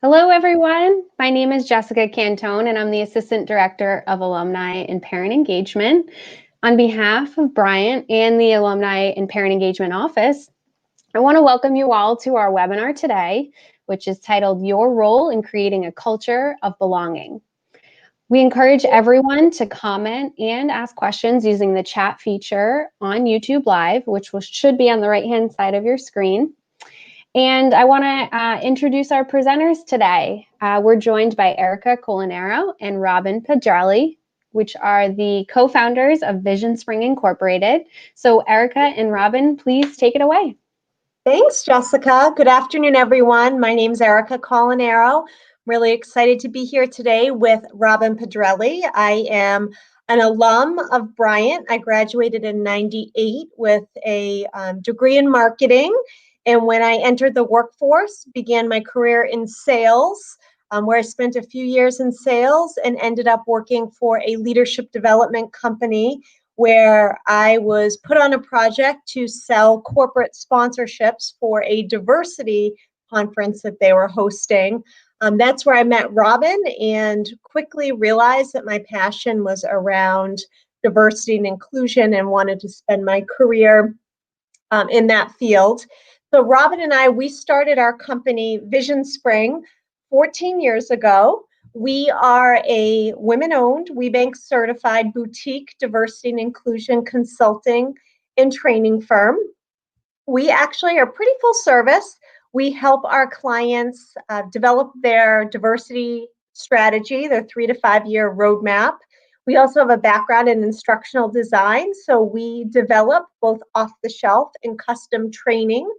Hello, everyone. My name is Jessica Cantone, and I'm the Assistant Director of Alumni and Parent Engagement. On behalf of Bryant and the Alumni and Parent Engagement Office, I want to welcome you all to our webinar today, which is titled Your Role in Creating a Culture of Belonging. We encourage everyone to comment and ask questions using the chat feature on YouTube Live, which should be on the right-hand side of your screen. And I want to introduce our presenters today. We're joined by Erica Colanero and Robin Pedrelli, which are the co-founders of Vision Spring Incorporated. So Erica and Robin, please take it away. Thanks, Jessica. Good afternoon, everyone. My name is Erica Colanero. I'm really excited to be here today with Robin Pedrelli. I am an alum of Bryant. I graduated in '98 with a degree in marketing. And when I entered the workforce, began my career in sales, where I spent a few years in sales and ended up working for a leadership development company where I was put on a project to sell corporate sponsorships for a diversity conference that they were hosting. That's where I met Robin and quickly realized that my passion was around diversity and inclusion and wanted to spend my career in that field. So Robin and I, we started our company Vision Spring 14 years ago. We are a women-owned, WeBank certified boutique diversity and inclusion consulting and training firm. We actually are pretty full service. We help our clients develop their diversity strategy, their 3 to 5 year roadmap. We also have a background in instructional design, so we develop both off-the-shelf and custom training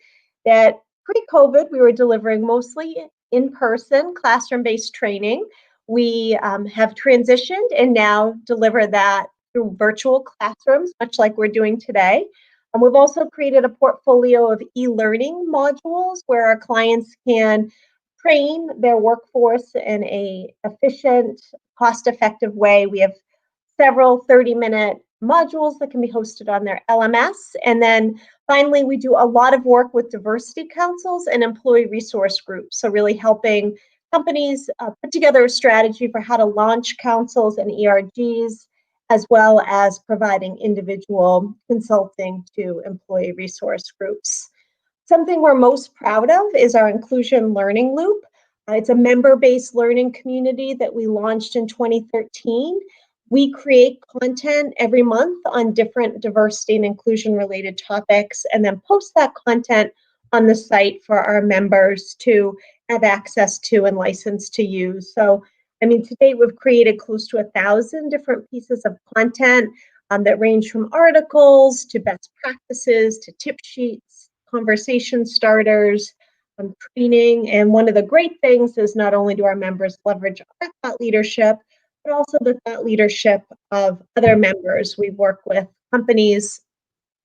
that pre-COVID we were delivering mostly in-person classroom-based training. We have transitioned and now deliver that through virtual classrooms, much like we're doing today. We've also created a portfolio of e-learning modules where our clients can train their workforce in an efficient, cost-effective way. We have several 30-minute modules that can be hosted on their LMS. And then finally, we do a lot of work with diversity councils and employee resource groups. So really helping companies put together a strategy for how to launch councils and ERGs, as well as providing individual consulting to employee resource groups. Something we're most proud of is our Inclusion Learning Loop. It's a member-based learning community that we launched in 2013. We create content every month on different diversity and inclusion related topics and then post that content on the site for our members to have access to and license to use. So, to date, we've created close to 1,000 different pieces of content that range from articles to best practices to tip sheets, conversation starters, training. And one of the great things is not only do our members leverage our thought leadership, but also the thought leadership of other members. We work with companies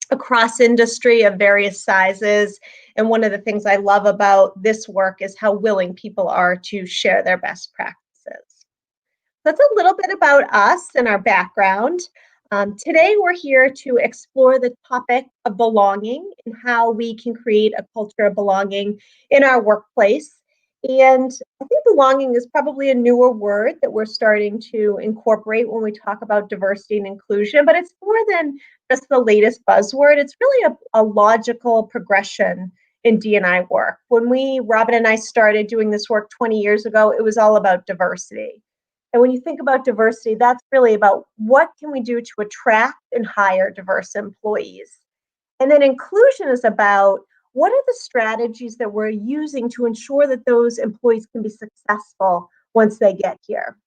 across industry of various sizes. And one of the things I love about this work is how willing people are to share their best practices. That's a little bit about us and our background. Today, we're here to explore the topic of belonging and how we can create a culture of belonging in our workplace. And I think belonging is probably a newer word that we're starting to incorporate when we talk about diversity and inclusion, but it's more than just the latest buzzword. It's really a logical progression in D&I work. When Robin and I started doing this work 20 years ago, it was all about diversity. And when you think about diversity, that's really about what can we do to attract and hire diverse employees. And then inclusion is about what are the strategies that we're using to ensure that those employees can be successful once they get here.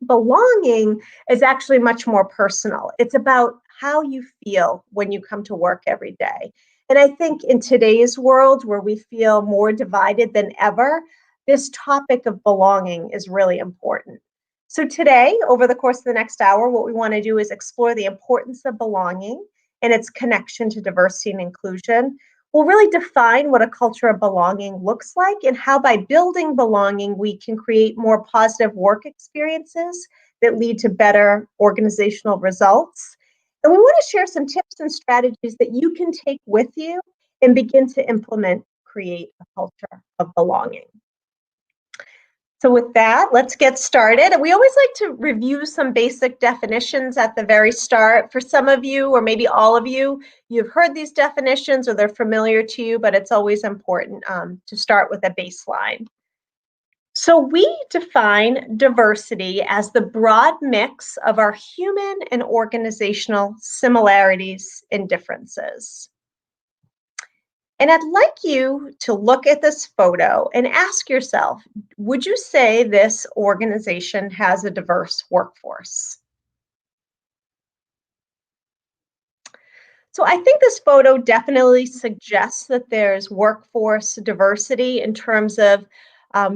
Belonging is actually much more personal. It's about how you feel when you come to work every day. And I think in today's world where we feel more divided than ever, this topic of belonging is really important. So today, over the course of the next hour, what we want to do is explore the importance of belonging and its connection to diversity and inclusion. We'll really define what a culture of belonging looks like and how by building belonging, we can create more positive work experiences that lead to better organizational results. And we want to share some tips and strategies that you can take with you and begin to implement, create a culture of belonging. So with that, let's get started. We always like to review some basic definitions at the very start. For some of you, or maybe all of you, you've heard these definitions or they're familiar to you, but it's always important to start with a baseline. So we define diversity as the broad mix of our human and organizational similarities and differences. And I'd like you to look at this photo and ask yourself, would you say this organization has a diverse workforce? So I think this photo definitely suggests that there's workforce diversity in terms of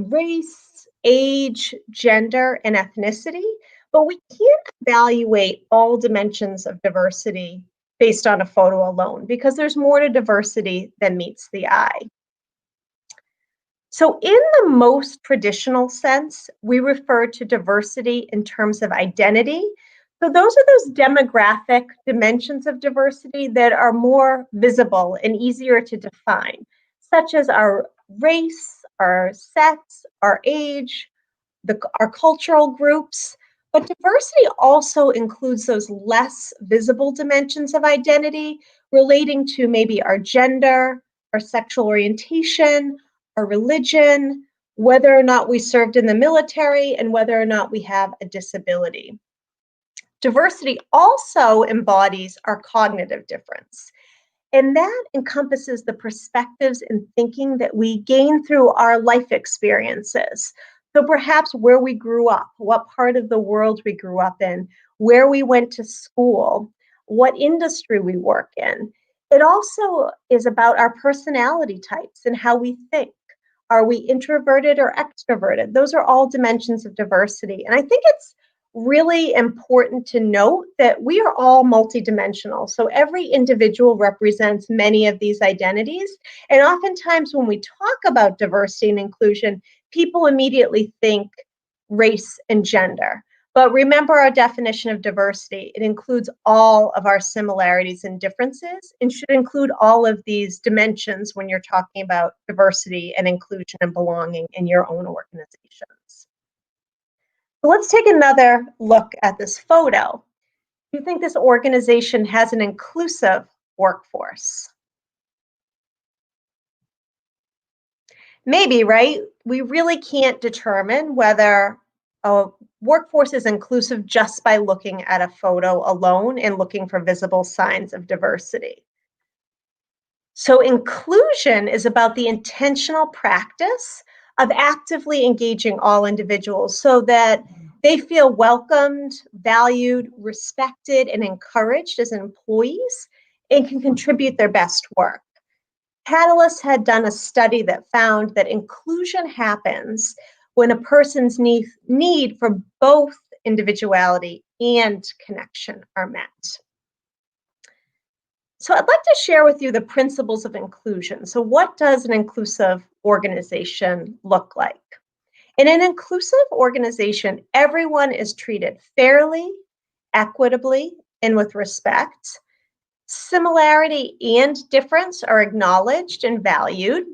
race, age, gender, and ethnicity, but we can't evaluate all dimensions of diversity based on a photo alone because there's more to diversity than meets the eye. So in the most traditional sense, we refer to diversity in terms of identity. So those are those demographic dimensions of diversity that are more visible and easier to define, such as our race, our sex, our age, our cultural groups. But diversity also includes those less visible dimensions of identity relating to maybe our gender, our sexual orientation, our religion, whether or not we served in the military, and whether or not we have a disability. Diversity also embodies our cognitive difference. And that encompasses the perspectives and thinking that we gain through our life experiences. So perhaps where we grew up, what part of the world we grew up in, where we went to school, what industry we work in. It also is about our personality types and how we think. Are we introverted or extroverted? Those are all dimensions of diversity. And I think it's really important to note that we are all multidimensional. So every individual represents many of these identities. And oftentimes when we talk about diversity and inclusion, people immediately think race and gender. But remember our definition of diversity. It includes all of our similarities and differences and should include all of these dimensions when you're talking about diversity and inclusion and belonging in your own organizations. So let's take another look at this photo. Do you think this organization has an inclusive workforce? Maybe, right? We really can't determine whether a workforce is inclusive just by looking at a photo alone and looking for visible signs of diversity. So inclusion is about the intentional practice of actively engaging all individuals so that they feel welcomed, valued, respected, and encouraged as employees and can contribute their best work. Catalyst had done a study that found that inclusion happens when a person's need for both individuality and connection are met. So I'd like to share with you the principles of inclusion. So what does an inclusive organization look like? In an inclusive organization, everyone is treated fairly, equitably, and with respect. Similarity and difference are acknowledged and valued.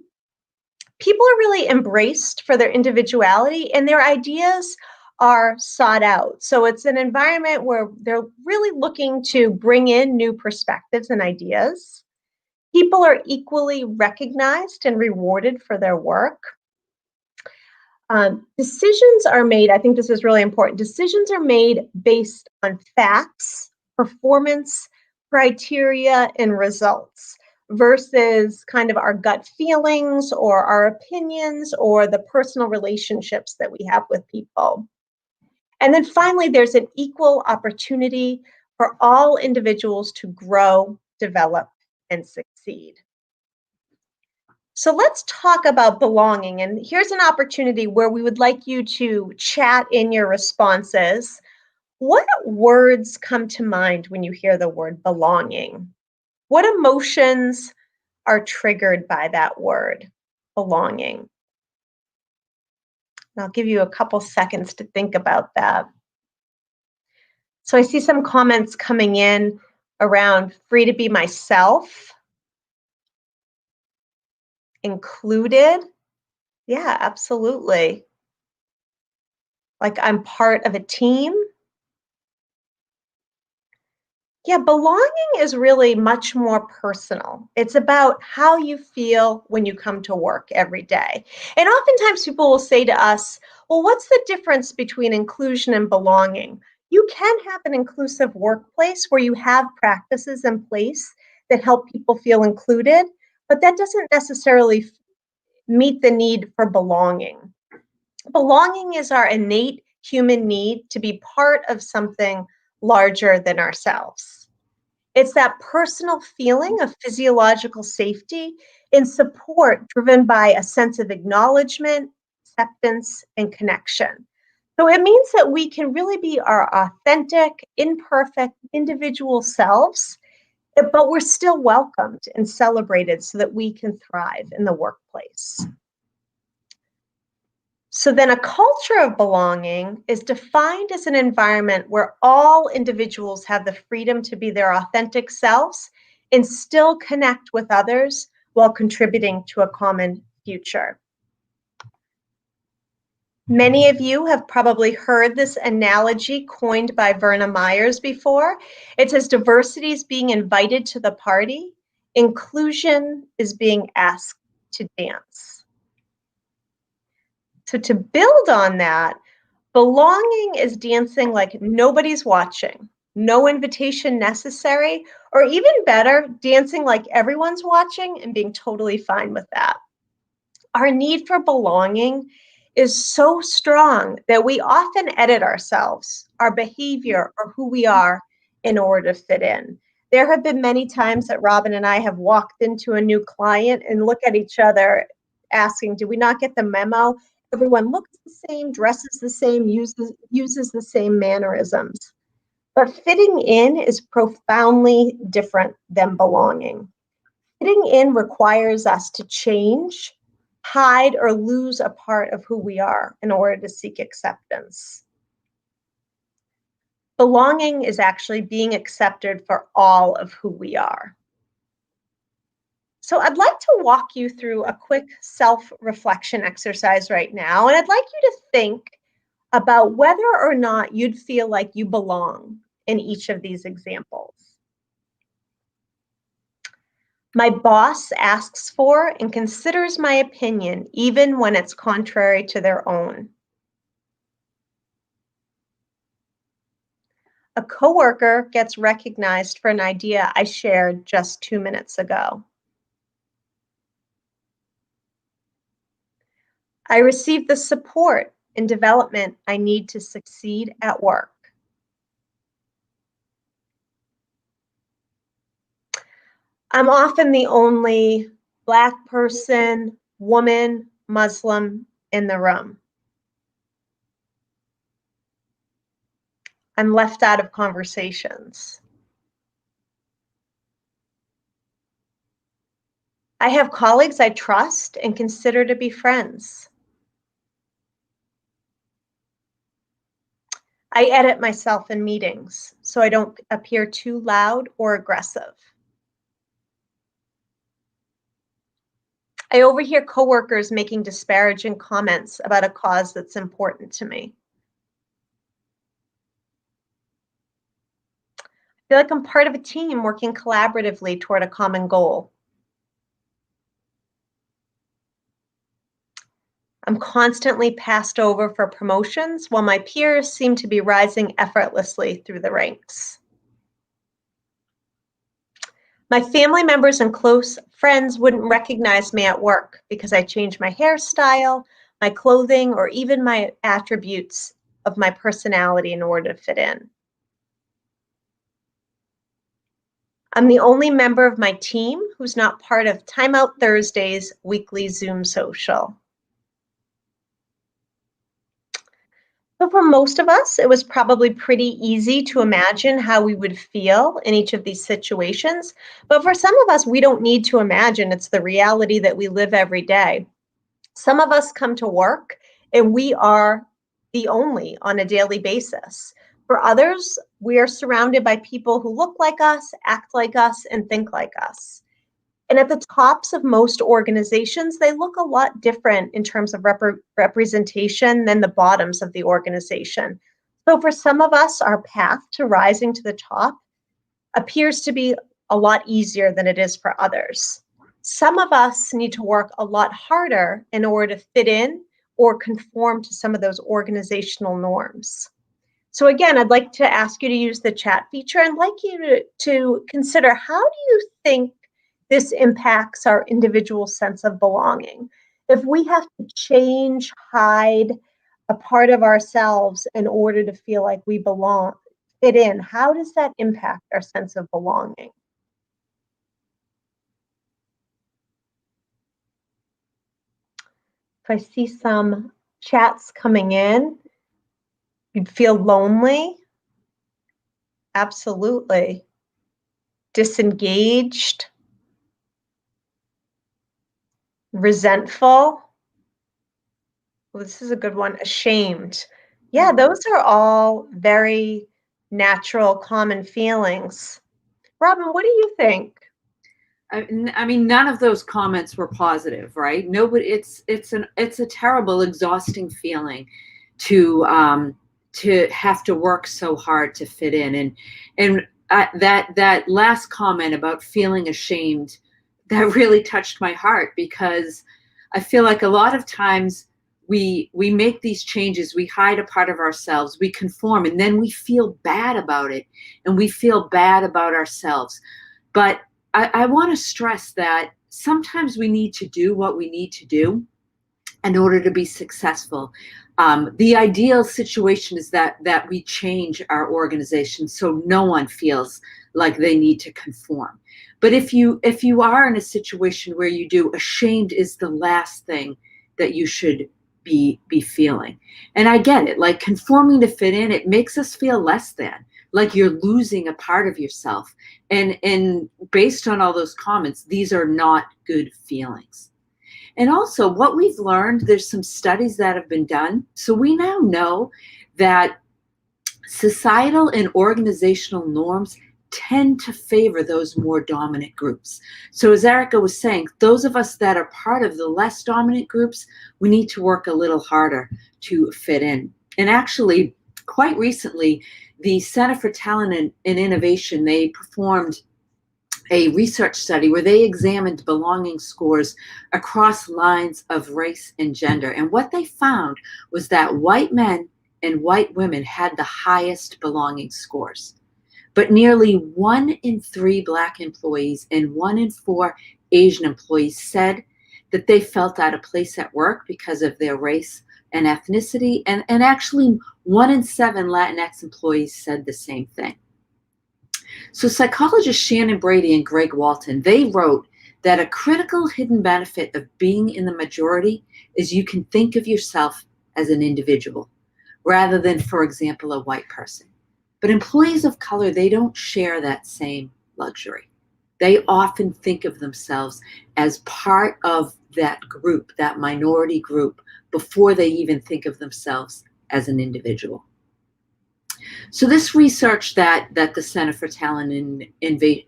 People are really embraced for their individuality and their ideas are sought out. So it's an environment where they're really looking to bring in new perspectives and ideas. People are equally recognized and rewarded for their work. Decisions are made, I think this is really important, decisions are made based on facts, performance, criteria, and results versus kind of our gut feelings or our opinions or the personal relationships that we have with people. And then finally, there's an equal opportunity for all individuals to grow, develop, and succeed. So let's talk about belonging. And here's an opportunity where we would like you to chat in your responses. What words come to mind when you hear the word belonging? What emotions are triggered by that word, belonging? And I'll give you a couple seconds to think about that. So I see some comments coming in around free to be myself, included. Yeah, absolutely. like I'm part of a team. Yeah, belonging is really much more personal. It's about how you feel when you come to work every day. And oftentimes people will say to us, well, what's the difference between inclusion and belonging? You can have an inclusive workplace where you have practices in place that help people feel included, but that doesn't necessarily meet the need for belonging. Belonging is our innate human need to be part of something larger than ourselves. It's that personal feeling of physiological safety and support driven by a sense of acknowledgement, acceptance, and connection. So it means that we can really be our authentic, imperfect, individual selves, but we're still welcomed and celebrated so that we can thrive in the workplace. So then a culture of belonging is defined as an environment where all individuals have the freedom to be their authentic selves and still connect with others while contributing to a common future. Many of you have probably heard this analogy coined by Verna Myers before. It says diversity is being invited to the party, inclusion is being asked to dance. So to build on that, belonging is dancing like nobody's watching, no invitation necessary, or even better, dancing like everyone's watching and being totally fine with that. Our need for belonging is so strong that we often edit ourselves, our behavior, or who we are in order to fit in. There have been many times that Robin and I have walked into a new client and look at each other asking, did we not get the memo? Everyone looks the same, dresses the same, uses the same mannerisms. But fitting in is profoundly different than belonging. Fitting in requires us to change, hide, or lose a part of who we are in order to seek acceptance. Belonging is actually being accepted for all of who we are. So I'd like to walk you through a quick self-reflection exercise right now, and I'd like you to think about whether or not you'd feel like you belong in each of these examples. My boss asks for and considers my opinion even when it's contrary to their own. A coworker gets recognized for an idea I shared just 2 minutes ago. I receive the support and development I need to succeed at work. I'm often the only Black person, woman, Muslim in the room. I'm left out of conversations. I have colleagues I trust and consider to be friends. I edit myself in meetings so I don't appear too loud or aggressive. I overhear coworkers making disparaging comments about a cause that's important to me. I feel like I'm part of a team working collaboratively toward a common goal. I'm constantly passed over for promotions while my peers seem to be rising effortlessly through the ranks. My family members and close friends wouldn't recognize me at work because I changed my hairstyle, my clothing, or even my attributes of my personality in order to fit in. I'm the only member of my team who's not part of Time Out Thursday's weekly Zoom social. So for most of us, it was probably pretty easy to imagine how we would feel in each of these situations. But for some of us, we don't need to imagine. It's the reality that we live every day. Some of us come to work and we are the only on a daily basis. For others, we are surrounded by people who look like us, act like us, and think like us. And at the tops of most organizations, they look a lot different in terms of representation than the bottoms of the organization. So for some of us, our path to rising to the top appears to be a lot easier than it is for others. Some of us need to work a lot harder in order to fit in or conform to some of those organizational norms. So again, I'd like to ask you to use the chat feature and like you to consider, how do you think this impacts our individual sense of belonging? If we have to change, hide a part of ourselves in order to feel like we belong, fit in, how does that impact our sense of belonging? If I see some chats coming in, you'd feel lonely. Absolutely. Disengaged. Resentful. Well, this is a good one. Ashamed. Yeah, those are all very natural, common feelings. Robin, what do you think? I mean, none of those comments were positive, right? Nobody. It's a terrible, exhausting feeling to have to work so hard to fit in, and that last comment about feeling ashamed, that really touched my heart, because I feel like a lot of times we make these changes, we hide a part of ourselves, we conform, and then we feel bad about it, and we feel bad about ourselves. But I want to stress that sometimes we need to do what we need to do in order to be successful. The ideal situation is that we change our organization so no one feels like they need to conform. But if you are in a situation where you do, ashamed is the last thing that you should be feeling. And I get it, like conforming to fit in, it makes us feel less than, like you're losing a part of yourself. And based on all those comments, these are not good feelings. And also what we've learned, there's some studies that have been done. So we now know that societal and organizational norms tend to favor those more dominant groups. So as Erica was saying, those of us that are part of the less dominant groups, we need to work a little harder to fit in. And actually, quite recently, the Center for Talent and Innovation, they performed a research study where they examined belonging scores across lines of race and gender. And what they found was that white men and white women had the highest belonging scores. But nearly 1 in 3 Black employees and 1 in 4 Asian employees said that they felt out of place at work because of their race and ethnicity. And actually 1 in 7 Latinx employees said the same thing. So psychologists Shannon Brady and Greg Walton, they wrote that a critical hidden benefit of being in the majority is you can think of yourself as an individual rather than, for example, a white person. But employees of color, they don't share that same luxury. They often think of themselves as part of that group, that minority group, before they even think of themselves as an individual. So this research that the Center for Talent and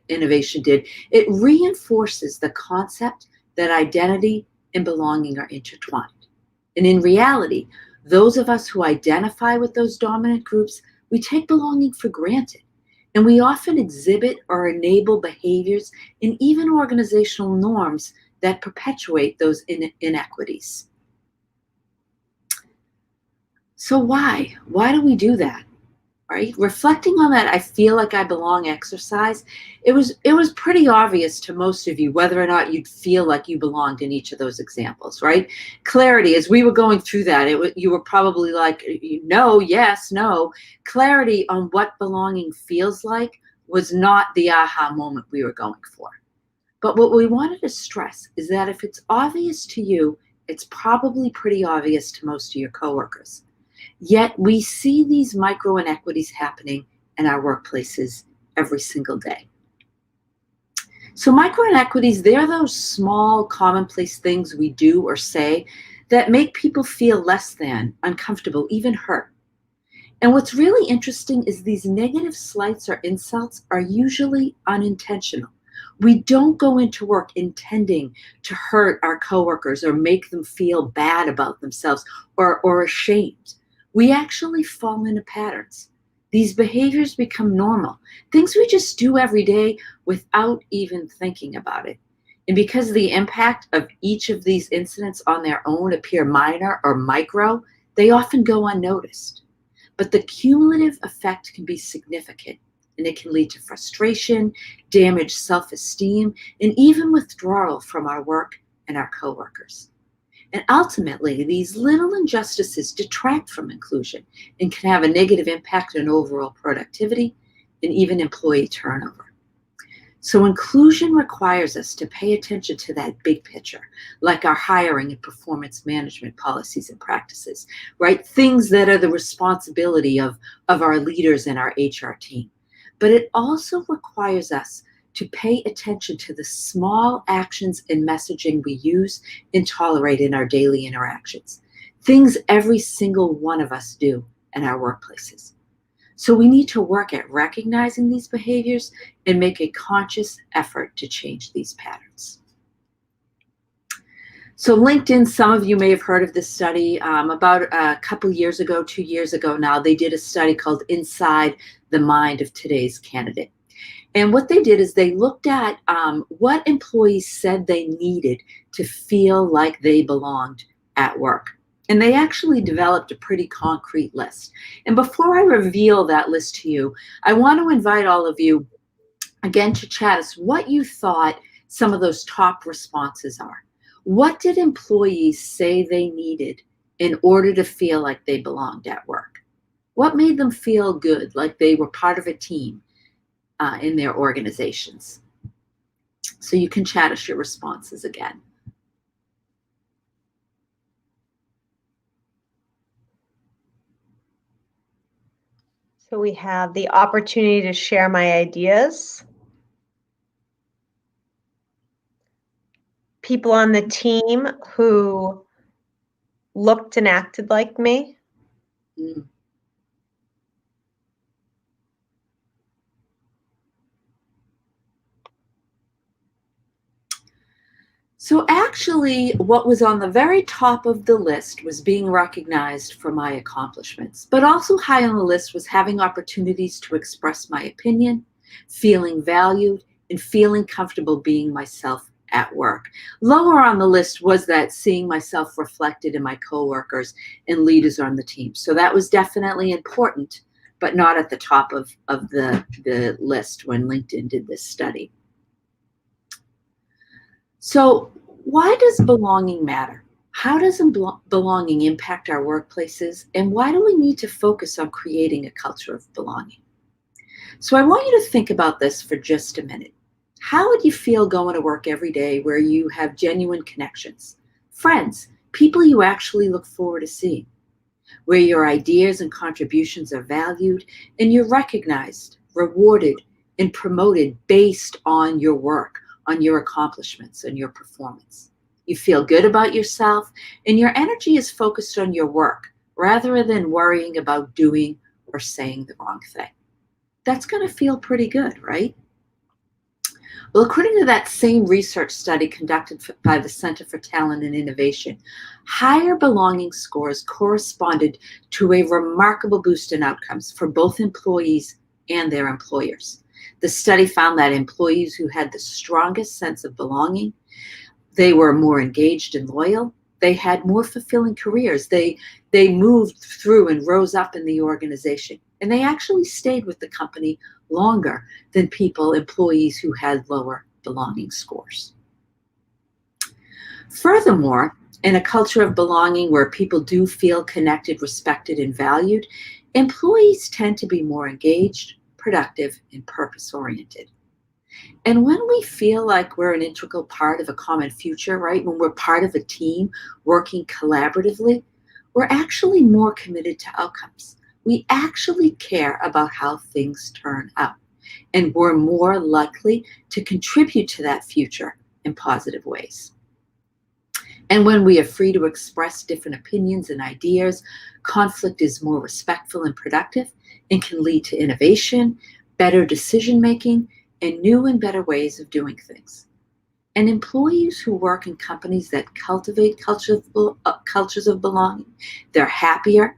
Innovation did, it reinforces the concept that identity and belonging are intertwined. And in reality, those of us who identify with those dominant groups, we take belonging for granted. And we often exhibit or enable behaviors and even organizational norms that perpetuate those inequities. So why? Why do we do that? Right? Reflecting on that I feel like I belong exercise, it was pretty obvious to most of you whether or not you'd feel like you belonged in each of those examples, right? Clarity, as we were going through that, you were probably like, no, yes, no. Clarity on what belonging feels like was not the aha moment we were going for. But what we wanted to stress is that if it's obvious to you, it's probably pretty obvious to most of your coworkers. Yet we see these micro inequities happening in our workplaces every single day. So micro inequities, they're those small, commonplace things we do or say that make people feel less than, uncomfortable, even hurt. And what's really interesting is these negative slights or insults are usually unintentional. We don't go into work intending to hurt our coworkers or make them feel bad about themselves or ashamed. We actually fall into patterns. These behaviors become normal, things we just do every day without even thinking about it. And because the impact of each of these incidents on their own appear minor or micro, they often go unnoticed. But the cumulative effect can be significant, and it can lead to frustration, damaged self-esteem, and even withdrawal from our work and our coworkers. And ultimately, these little injustices detract from inclusion and can have a negative impact on overall productivity and even employee turnover. So inclusion requires us to pay attention to that big picture, like our hiring and performance management policies and practices, right? Things that are the responsibility of our leaders and our HR team. But it also requires us to pay attention to the small actions and messaging we use and tolerate in our daily interactions, things every single one of us do in our workplaces. So we need to work at recognizing these behaviors and make a conscious effort to change these patterns. So LinkedIn, some of you may have heard of this study. About a couple years ago, 2 years ago now, they did a study called Inside the Mind of Today's Candidate. And what they did is they looked at what employees said they needed to feel like they belonged at work. And they actually developed a pretty concrete list. And before I reveal that list to you, I want to invite all of you again to chat us what you thought some of those top responses are. What did employees say they needed in order to feel like they belonged at work? What made them feel good, like they were part of a team in their organizations? So you can chat us your responses again. So we have the opportunity to share my ideas. People on the team who looked and acted like me. Mm. So actually, what was on the very top of the list was being recognized for my accomplishments, but also high on the list was having opportunities to express my opinion, feeling valued, and feeling comfortable being myself at work. Lower on the list was that seeing myself reflected in my coworkers and leaders on the team. So that was definitely important, but not at the top of the list when LinkedIn did this study. So why does belonging matter? How does belonging impact our workplaces? And why do we need to focus on creating a culture of belonging? So I want you to think about this for just a minute. How would you feel going to work every day where you have genuine connections, friends, people you actually look forward to seeing, where your ideas and contributions are valued and you're recognized, rewarded, and promoted based on your work, on your accomplishments and your performance? You feel good about yourself and your energy is focused on your work rather than worrying about doing or saying the wrong thing. That's going to feel pretty good, right? Well, according to that same research study conducted by the Center for Talent and Innovation, higher belonging scores corresponded to a remarkable boost in outcomes for both employees and their employers. The study found that employees who had the strongest sense of belonging, they were more engaged and loyal, they had more fulfilling careers, they moved through and rose up in the organization, and they actually stayed with the company longer than employees who had lower belonging scores. Furthermore, in a culture of belonging where people do feel connected, respected, and valued, employees tend to be more engaged, productive, and purpose-oriented. And when we feel like we're an integral part of a common future, right, when we're part of a team working collaboratively, we're actually more committed to outcomes. We actually care about how things turn out, and we're more likely to contribute to that future in positive ways. And when we are free to express different opinions and ideas, conflict is more respectful and productive and can lead to innovation, better decision-making, and new and better ways of doing things. And employees who work in companies that cultivate cultures of belonging, they're happier,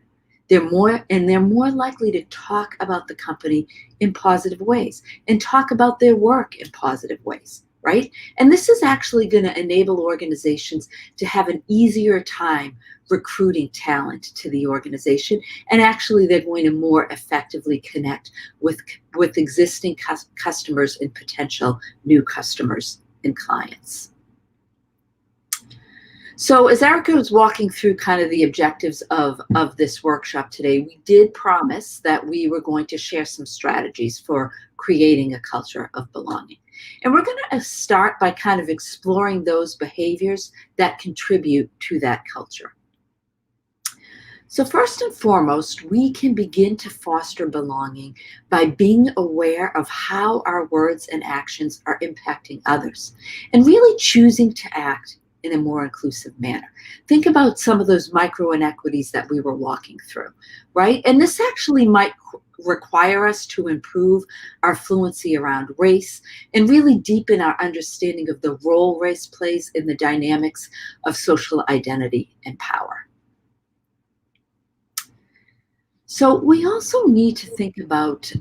they're more likely to talk about the company in positive ways and talk about their work in positive ways, right? And this is actually going to enable organizations to have an easier time recruiting talent to the organization. And actually, they're going to more effectively connect with existing customers and potential new customers and clients. So as Erica was walking through kind of the objectives of this workshop today, we did promise that we were going to share some strategies for creating a culture of belonging. And we're going to start by kind of exploring those behaviors that contribute to that culture. So first and foremost, we can begin to foster belonging by being aware of how our words and actions are impacting others and really choosing to act in a more inclusive manner. Think about some of those micro inequities that we were walking through, right? And this actually might require us to improve our fluency around race and really deepen our understanding of the role race plays in the dynamics of social identity and power. So we also need to think about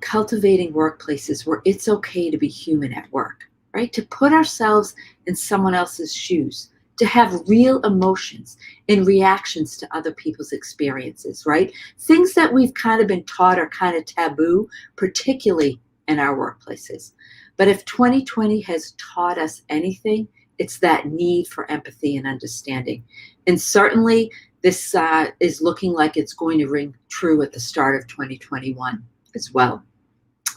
cultivating workplaces where it's okay to be human at work, right? To put ourselves in someone else's shoes, to have real emotions and reactions to other people's experiences, right? Things that we've kind of been taught are kind of taboo, particularly in our workplaces. But if 2020 has taught us anything, it's that need for empathy and understanding. And certainly, this is looking like it's going to ring true at the start of 2021 as well.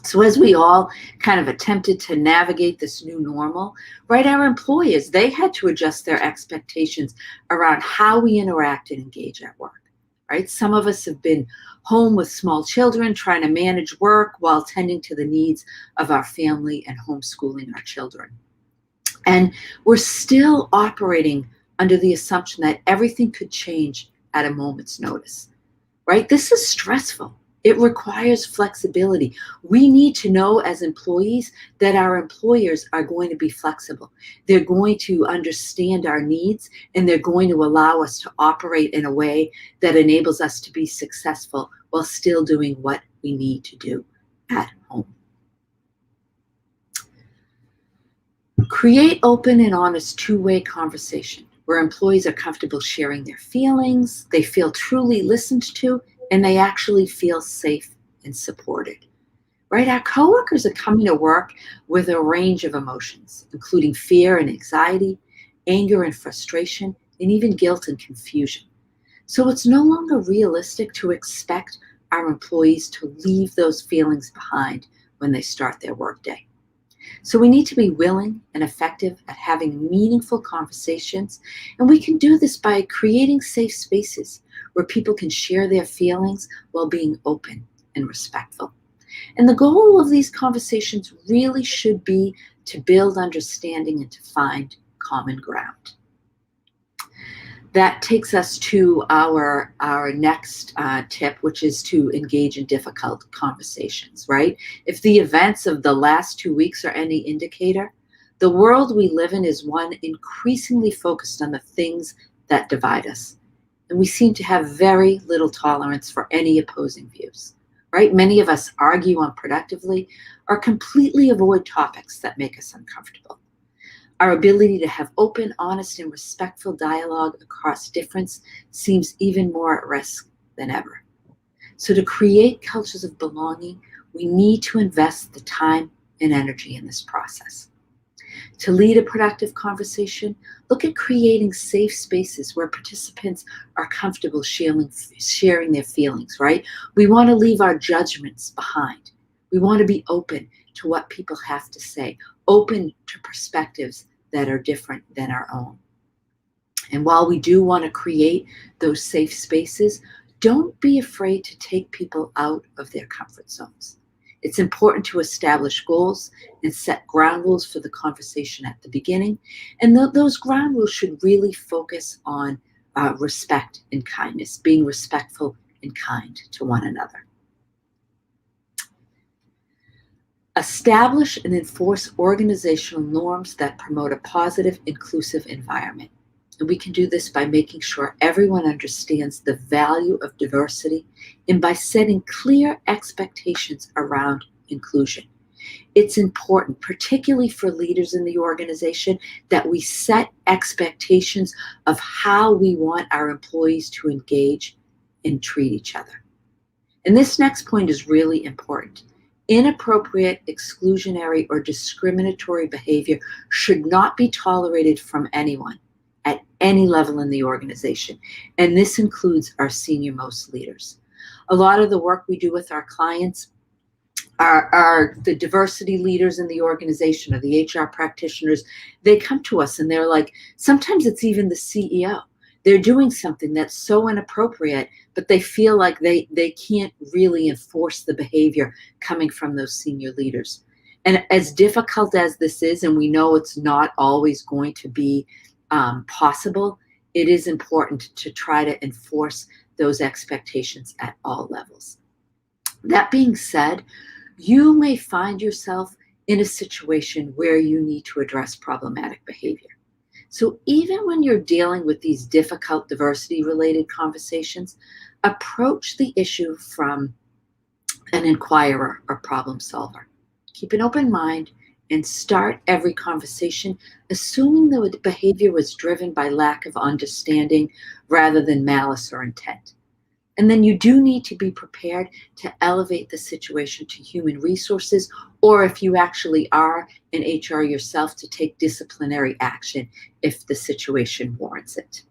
So as we all kind of attempted to navigate this new normal, right, our employers, they had to adjust their expectations around how we interact and engage at work, right? Some of us have been home with small children, trying to manage work while tending to the needs of our family and homeschooling our children. And we're still operating under the assumption that everything could change at a moment's notice, right? This is stressful. It requires flexibility. We need to know as employees that our employers are going to be flexible. They're going to understand our needs, and they're going to allow us to operate in a way that enables us to be successful while still doing what we need to do at home. Create open and honest two-way conversation where employees are comfortable sharing their feelings, they feel truly listened to, and they actually feel safe and supported, right? Our coworkers are coming to work with a range of emotions, including fear and anxiety, anger and frustration, and even guilt and confusion. So it's no longer realistic to expect our employees to leave those feelings behind when they start their workday. So we need to be willing and effective at having meaningful conversations, and we can do this by creating safe spaces where people can share their feelings while being open and respectful. And the goal of these conversations really should be to build understanding and to find common ground. That takes us to our next tip, which is to engage in difficult conversations, right? If the events of the last 2 weeks are any indicator, the world we live in is one increasingly focused on the things that divide us. And we seem to have very little tolerance for any opposing views, right? Many of us argue unproductively or completely avoid topics that make us uncomfortable. Our ability to have open, honest, and respectful dialogue across difference seems even more at risk than ever. So to create cultures of belonging, we need to invest the time and energy in this process. To lead a productive conversation, look at creating safe spaces where participants are comfortable sharing their feelings, right? We want to leave our judgments behind. We want to be open to what people have to say, open to perspectives that are different than our own. And while we do want to create those safe spaces, don't be afraid to take people out of their comfort zones. It's important to establish goals and set ground rules for the conversation at the beginning. And those ground rules should really focus on respect and kindness, being respectful and kind to one another. Establish and enforce organizational norms that promote a positive, inclusive environment. And we can do this by making sure everyone understands the value of diversity and by setting clear expectations around inclusion. It's important, particularly for leaders in the organization, that we set expectations of how we want our employees to engage and treat each other. And this next point is really important. Inappropriate, exclusionary, or discriminatory behavior should not be tolerated from anyone at any level in the organization. And this includes our senior-most leaders. A lot of the work we do with our clients are the diversity leaders in the organization or the HR practitioners. They come to us and they're like, sometimes it's even the CEO. They're doing something that's so inappropriate, but they feel like they can't really enforce the behavior coming from those senior leaders. And as difficult as this is, and we know it's not always going to be possible, it is important to try to enforce those expectations at all levels. That being said, you may find yourself in a situation where you need to address problematic behavior. So even when you're dealing with these difficult diversity-related conversations, approach the issue from an inquirer or problem solver. Keep an open mind and start every conversation assuming the behavior was driven by lack of understanding rather than malice or intent. And then you do need to be prepared to elevate the situation to human resources, or if you actually are in HR yourself, to take disciplinary action if the situation warrants it.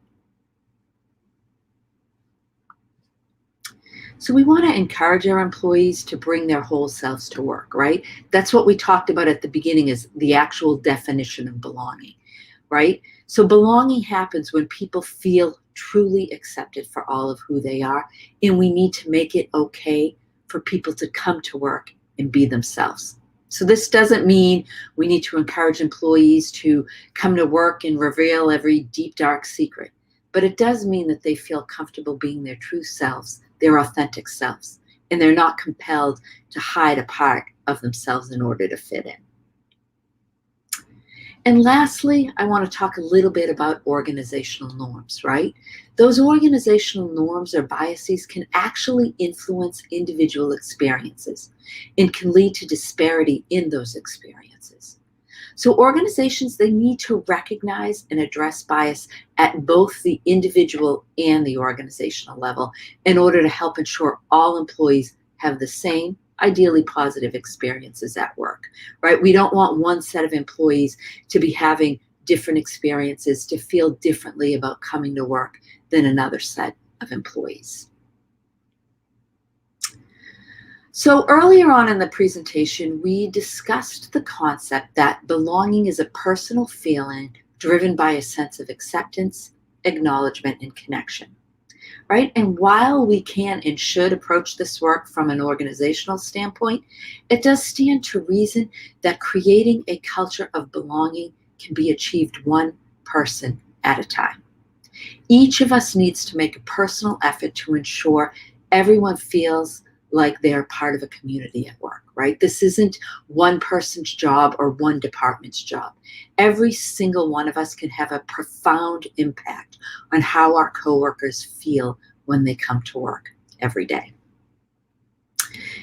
So we want to encourage our employees to bring their whole selves to work, right? That's what we talked about at the beginning, is the actual definition of belonging, right? So belonging happens when people feel truly accepted for all of who they are, and we need to make it okay for people to come to work and be themselves. So this doesn't mean we need to encourage employees to come to work and reveal every deep, dark secret, but it does mean that they feel comfortable being their true selves, their authentic selves, and they're not compelled to hide a part of themselves in order to fit in. And lastly, I want to talk a little bit about organizational norms, right? Those organizational norms or biases can actually influence individual experiences and can lead to disparity in those experiences. So organizations, they need to recognize and address bias at both the individual and the organizational level in order to help ensure all employees have the same, ideally positive experiences at work, right? We don't want one set of employees to be having different experiences, to feel differently about coming to work than another set of employees. So earlier on in the presentation, we discussed the concept that belonging is a personal feeling driven by a sense of acceptance, acknowledgement, and connection. Right? And while we can and should approach this work from an organizational standpoint, it does stand to reason that creating a culture of belonging can be achieved one person at a time. Each of us needs to make a personal effort to ensure everyone feels like they're part of a community at work, right? This isn't one person's job or one department's job. Every single one of us can have a profound impact on how our coworkers feel when they come to work every day.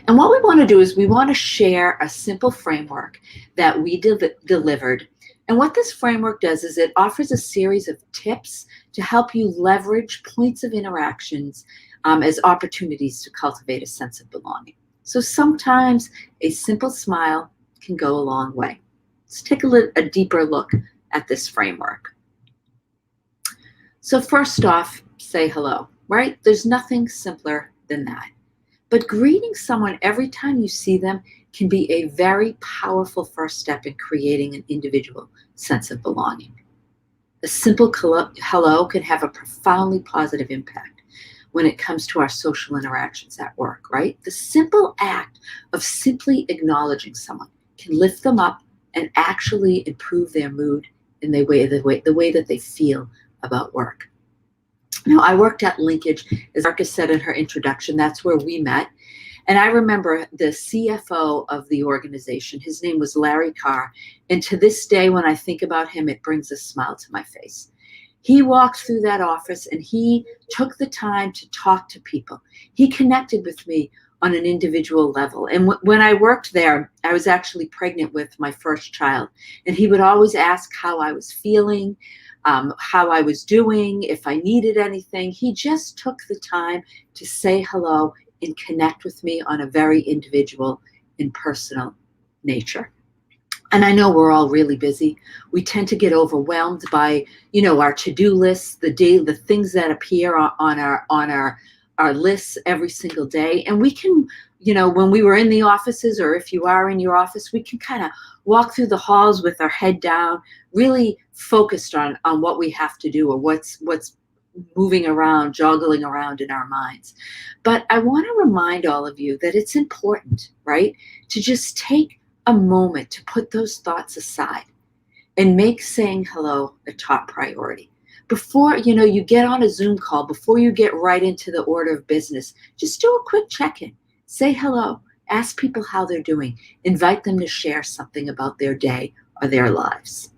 And what we want to do is we want to share a simple framework that we delivered. And what this framework does is it offers a series of tips to help you leverage points of interactions as opportunities to cultivate a sense of belonging. So sometimes a simple smile can go a long way. Let's take a deeper look at this framework. So first off, say hello, right? There's nothing simpler than that. But greeting someone every time you see them can be a very powerful first step in creating an individual sense of belonging. A simple hello can have a profoundly positive impact when it comes to our social interactions at work, right? The simple act of simply acknowledging someone can lift them up and actually improve their mood in the way that they feel about work. Now, I worked at Linkage, as Erica said in her introduction. That's where we met. And I remember the CFO of the organization, his name was Larry Carr. And to this day, when I think about him, it brings a smile to my face. He walked through that office and he took the time to talk to people. He connected with me on an individual level. And when I worked there, I was actually pregnant with my first child. And he would always ask how I was feeling, how I was doing, if I needed anything. He just took the time to say hello and connect with me on a very individual and personal nature. And I know we're all really busy. We tend to get overwhelmed by, our to-do lists, the things that appear on our lists every single day. And we can, when we were in the offices, or if you are in your office, we can kind of walk through the halls with our head down, really focused on what we have to do or what's moving around, joggling around in our minds. But I want to remind all of you that it's important, right, to just take a moment to put those thoughts aside and make saying hello a top priority. Before you get on a Zoom call, before you get right into the order of business, just do a quick check-in. Say hello. Ask people how they're doing. Invite them to share something about their day or their lives.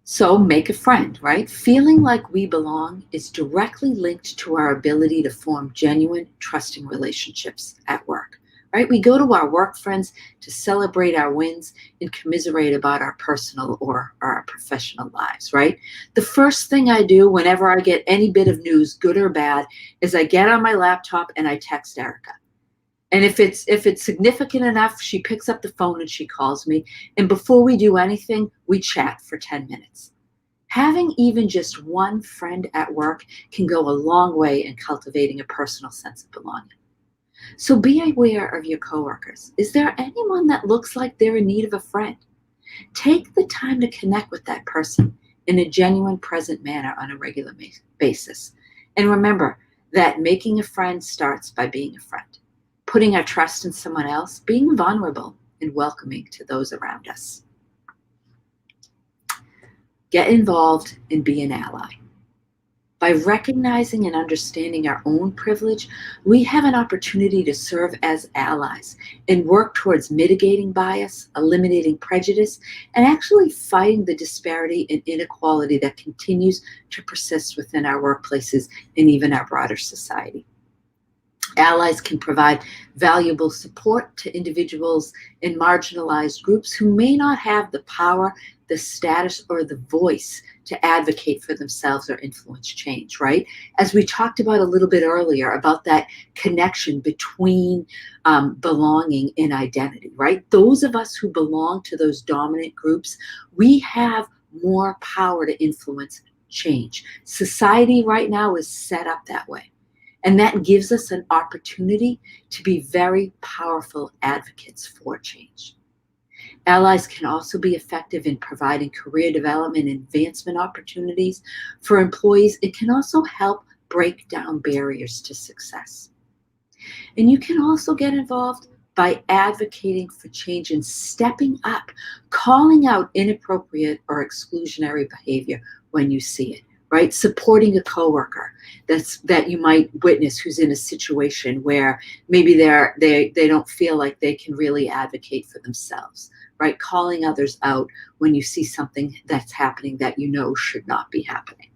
So make a friend, right? Feeling like we belong is directly linked to our ability to form genuine, trusting relationships at work. Right? We go to our work friends to celebrate our wins and commiserate about our personal or our professional lives, right? The first thing I do whenever I get any bit of news, good or bad, is I get on my laptop and I text Erica. And if it's significant enough, she picks up the phone and she calls me. And before we do anything, we chat for 10 minutes. Having even just one friend at work can go a long way in cultivating a personal sense of belonging. So be aware of your coworkers. Is there anyone that looks like they're in need of a friend? Take the time to connect with that person in a genuine, present manner on a regular basis. And remember that making a friend starts by being a friend, putting our trust in someone else, being vulnerable and welcoming to those around us. Get involved and be an ally. By recognizing and understanding our own privilege, we have an opportunity to serve as allies and work towards mitigating bias, eliminating prejudice, and actually fighting the disparity and inequality that continues to persist within our workplaces and even our broader society. Allies can provide valuable support to individuals in marginalized groups who may not have the power, the status, or the voice to advocate for themselves or influence change, right? As we talked about a little bit earlier about that connection between belonging and identity, right? Those of us who belong to those dominant groups, we have more power to influence change. Society right now is set up that way. And that gives us an opportunity to be very powerful advocates for change. Allies can also be effective in providing career development and advancement opportunities for employees. It can also help break down barriers to success. And you can also get involved by advocating for change and stepping up, calling out inappropriate or exclusionary behavior when you see it. Right? Supporting a coworker that you might witness who's in a situation where maybe they don't feel like they can really advocate for themselves, right? Calling others out when you see something that's happening that you know should not be happening.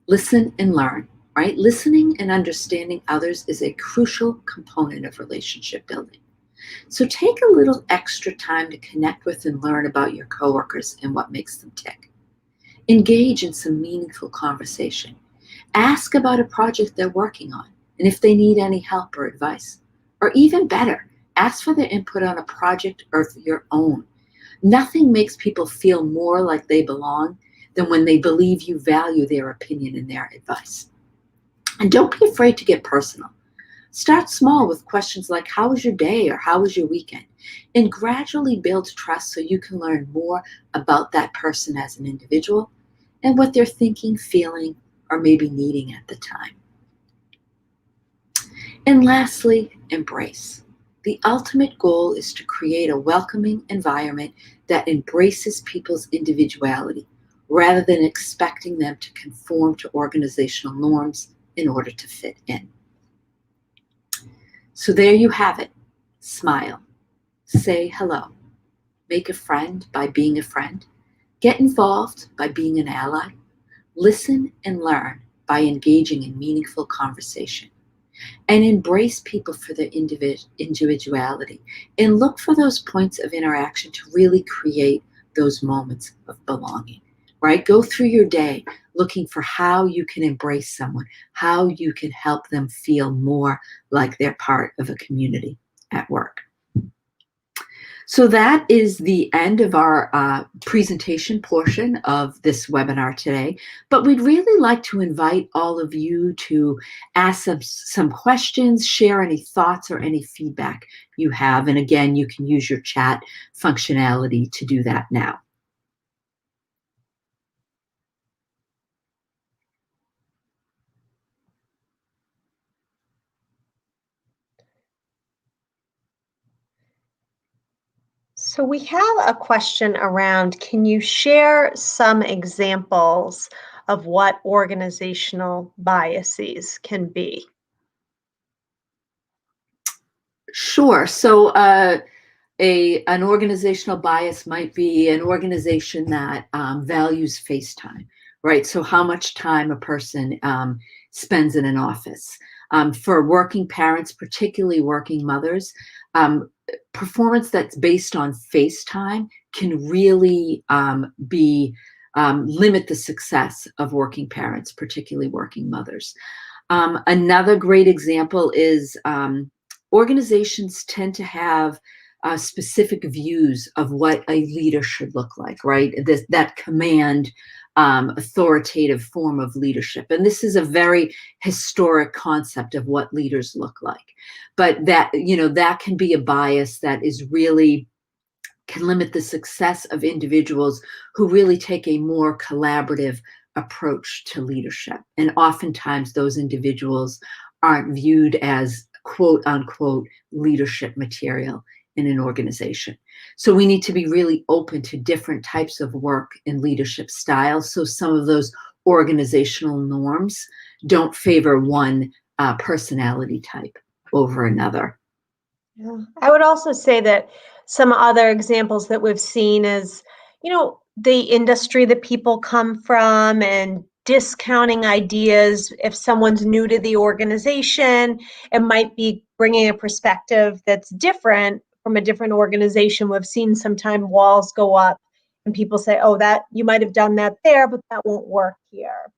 Listen and learn, right? Listening and understanding others is a crucial component of relationship building. So take a little extra time to connect with and learn about your coworkers and what makes them tick. Engage in some meaningful conversation. Ask about a project they're working on and if they need any help or advice. Or even better, ask for their input on a project of your own. Nothing makes people feel more like they belong than when they believe you value their opinion and their advice. And don't be afraid to get personal. Start small with questions like, how was your day or how was your weekend? And gradually build trust so you can learn more about that person as an individual and what they're thinking, feeling, or maybe needing at the time. And lastly, embrace. The ultimate goal is to create a welcoming environment that embraces people's individuality rather than expecting them to conform to organizational norms in order to fit in. So there you have it. Smile. Say hello. Make a friend by being a friend. Get involved by being an ally. Listen and learn by engaging in meaningful conversation. And embrace people for their individuality. And look for those points of interaction to really create those moments of belonging, right? Go through your day looking for how you can embrace someone, how you can help them feel more like they're part of a community at work. So that is the end of our presentation portion of this webinar today. But we'd really like to invite all of you to ask some questions, share any thoughts or any feedback you have. And again, you can use your chat functionality to do that now. So we have a question around, can you share some examples of what organizational biases can be? Sure. So an organizational bias might be an organization that values face time, right? So how much time a person spends in an office. For working parents, particularly working mothers, performance that's based on face time can really limit the success of working parents, particularly working mothers. Another great example is organizations tend to have specific views of what a leader should look like, right? That command, authoritative form of leadership. And this is a very historic concept of what leaders look like. But that, that can be a bias that is really can limit the success of individuals who really take a more collaborative approach to leadership. And oftentimes those individuals aren't viewed as quote unquote leadership material in an organization. So we need to be really open to different types of work and leadership styles. So some of those organizational norms don't favor one personality type over another. Yeah. I would also say that some other examples that we've seen is, the industry that people come from and discounting ideas. If someone's new to the organization, it might be bringing a perspective that's different from a different organization. We've seen sometimes walls go up and people say, oh, that you might have done that there, but that won't work here.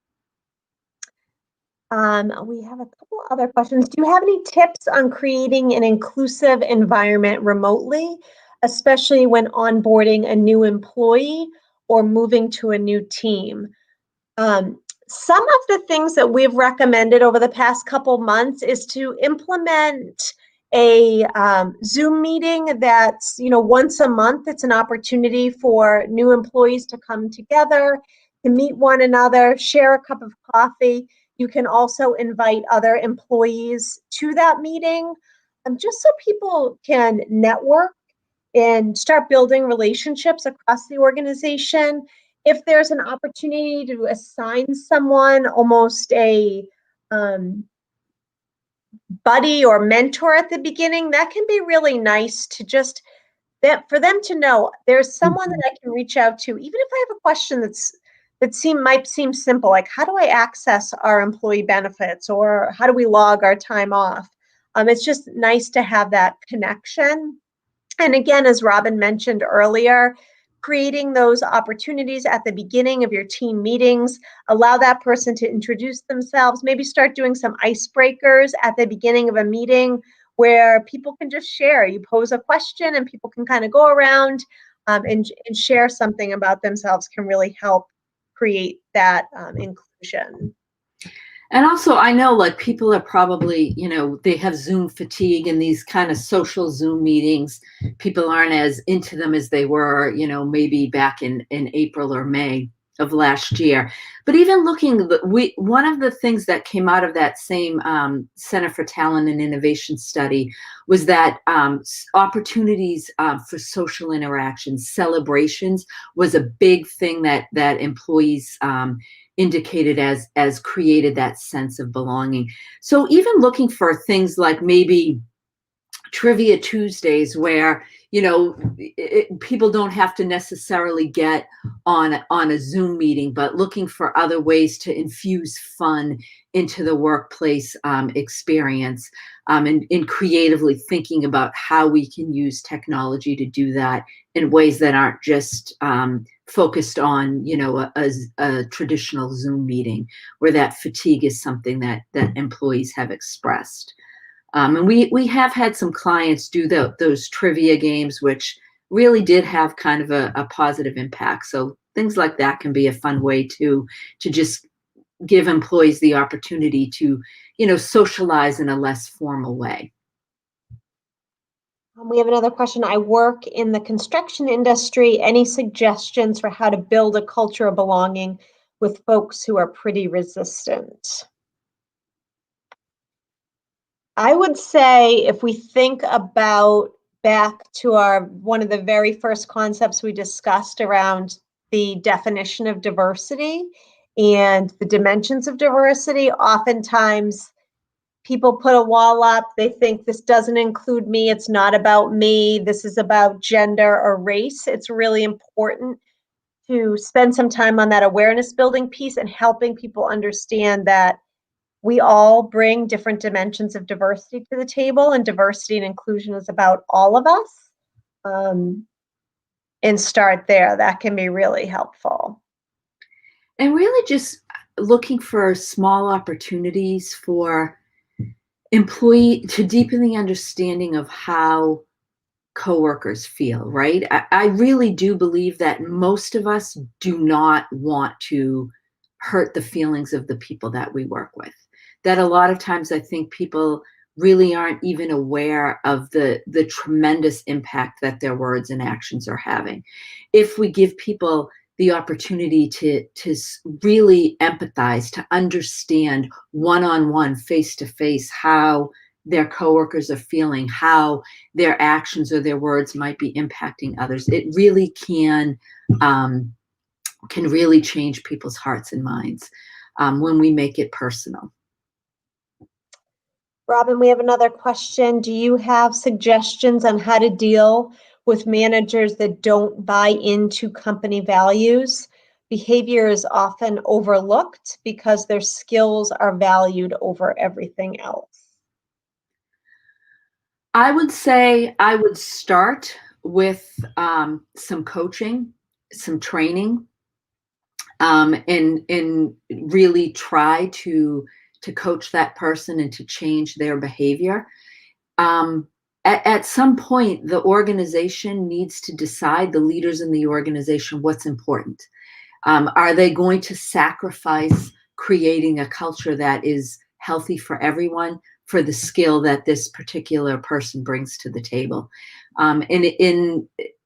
We have a couple other questions. Do you have any tips on creating an inclusive environment remotely, especially when onboarding a new employee or moving to a new team? Some of the things that we've recommended over the past couple months is to implement a Zoom meeting that's, once a month. It's an opportunity for new employees to come together, to meet one another, share a cup of coffee. You can also invite other employees to that meeting, just so people can network and start building relationships across the organization. If there's an opportunity to assign someone almost a buddy or mentor at the beginning, that can be really nice to just for them to know there's someone that I can reach out to, even if I have a question might seem simple, like how do I access our employee benefits, or how do we log our time off? It's just nice to have that connection. And again, as Robin mentioned earlier, creating those opportunities at the beginning of your team meetings, allow that person to introduce themselves, maybe start doing some icebreakers at the beginning of a meeting where people can just share. You pose a question and people can kind of go around and share something about themselves, can really help create that inclusion. And also, I know like people are probably, they have Zoom fatigue and these kind of social Zoom meetings. People aren't as into them as they were, maybe back in April or May of last year. But even one of the things that came out of that same Center for Talent and Innovation study was that opportunities for social interactions, celebrations was a big thing that employees indicated as created that sense of belonging. So even looking for things like maybe Trivia Tuesdays, where people don't have to necessarily get on a Zoom meeting, but looking for other ways to infuse fun into the workplace experience, and creatively thinking about how we can use technology to do that in ways that aren't just focused on a traditional Zoom meeting, where that fatigue is something that employees have expressed. And we have had some clients do those trivia games, which really did have kind of a positive impact. So things like that can be a fun way to just give employees the opportunity to, socialize in a less formal way. We have another question. I work in the construction industry. Any suggestions for how to build a culture of belonging with folks who are pretty resistant? I would say if we think about back to one of the very first concepts we discussed around the definition of diversity and the dimensions of diversity, oftentimes people put a wall up. They think this doesn't include me. It's not about me. This is about gender or race. It's really important to spend some time on that awareness building piece and helping people understand that we all bring different dimensions of diversity to the table, and diversity and inclusion is about all of us. And start there. That can be really helpful. And really just looking for small opportunities for employee to deepen the understanding of how coworkers feel, right? I really do believe that most of us do not want to hurt the feelings of the people that we work with. That a lot of times I think people really aren't even aware of the tremendous impact that their words and actions are having. If we give people the opportunity to really empathize, to understand one-on-one, face-to-face, how their coworkers are feeling, how their actions or their words might be impacting others, it really can really change people's hearts and minds when we make it personal. Robin, we have another question. Do you have suggestions on how to deal with managers that don't buy into company values? Behavior is often overlooked because their skills are valued over everything else. I would say I would start with some coaching, some training, and really try to coach that person and to change their behavior. At some point, the organization needs to decide, the leaders in the organization, what's important. Are they going to sacrifice creating a culture that is healthy for everyone for the skill that this particular person brings to the table? And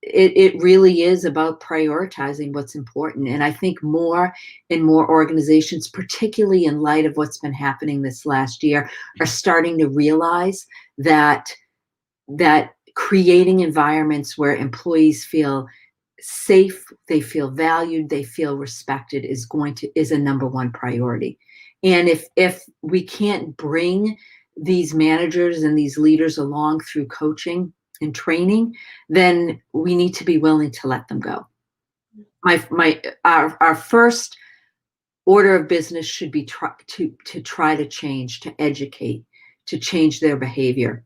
it really is about prioritizing what's important. And I think more and more organizations, particularly in light of what's been happening this last year, are starting to realize that creating environments where employees feel safe, they feel valued, they feel respected is a number one priority. And if we can't bring these managers and these leaders along through coaching and training, then we need to be willing to let them go. Our first order of business should be to try to change, to educate, to change their behavior.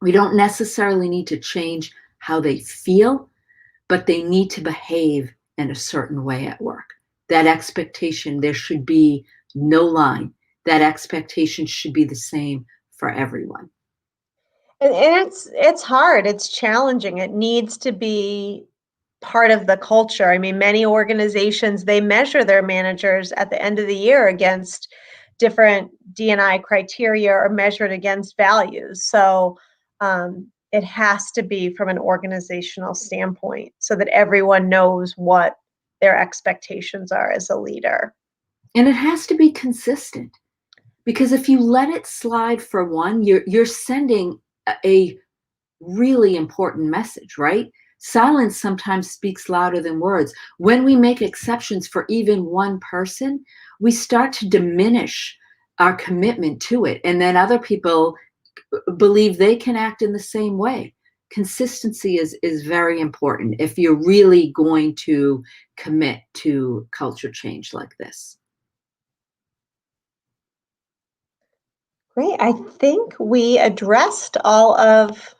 We don't necessarily need to change how they feel, but they need to behave in a certain way at work. That expectation, there should be no line. That expectation should be the same for everyone. And it's hard, it's challenging. It needs to be part of the culture. I mean, many organizations, they measure their managers at the end of the year against different D&I criteria or measured against values. So it has to be from an organizational standpoint so that everyone knows what their expectations are as a leader. And it has to be consistent, because if you let it slide for one, you're sending a really important message, right? silence sometimes speaks louder than words. When we make exceptions for even one person, we start to diminish our commitment to it. And then other people believe they can act in the same way. Consistency is very important if you're really going to commit to culture change like this. Great. I think we addressed all of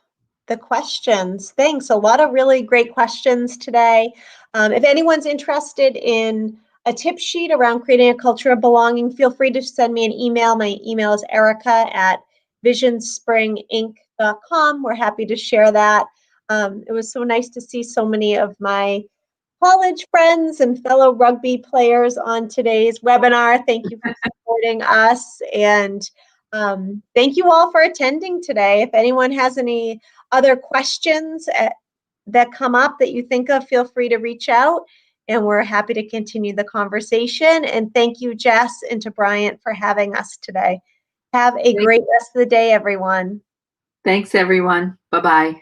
the questions. Thanks. A lot of really great questions today. If anyone's interested in a tip sheet around creating a culture of belonging, feel free to send me an email. My email is erica@visionspringinc.com. We're happy to share that. It was so nice to see so many of my college friends and fellow rugby players on today's webinar. Thank you for supporting us, and thank you all for attending today. If anyone has any other questions that come up that you think of, feel free to reach out, and we're happy to continue the conversation. And thank you, Jess, and to Bryant for having us today. Have a great rest of the day, everyone. Thanks, everyone. Bye-bye.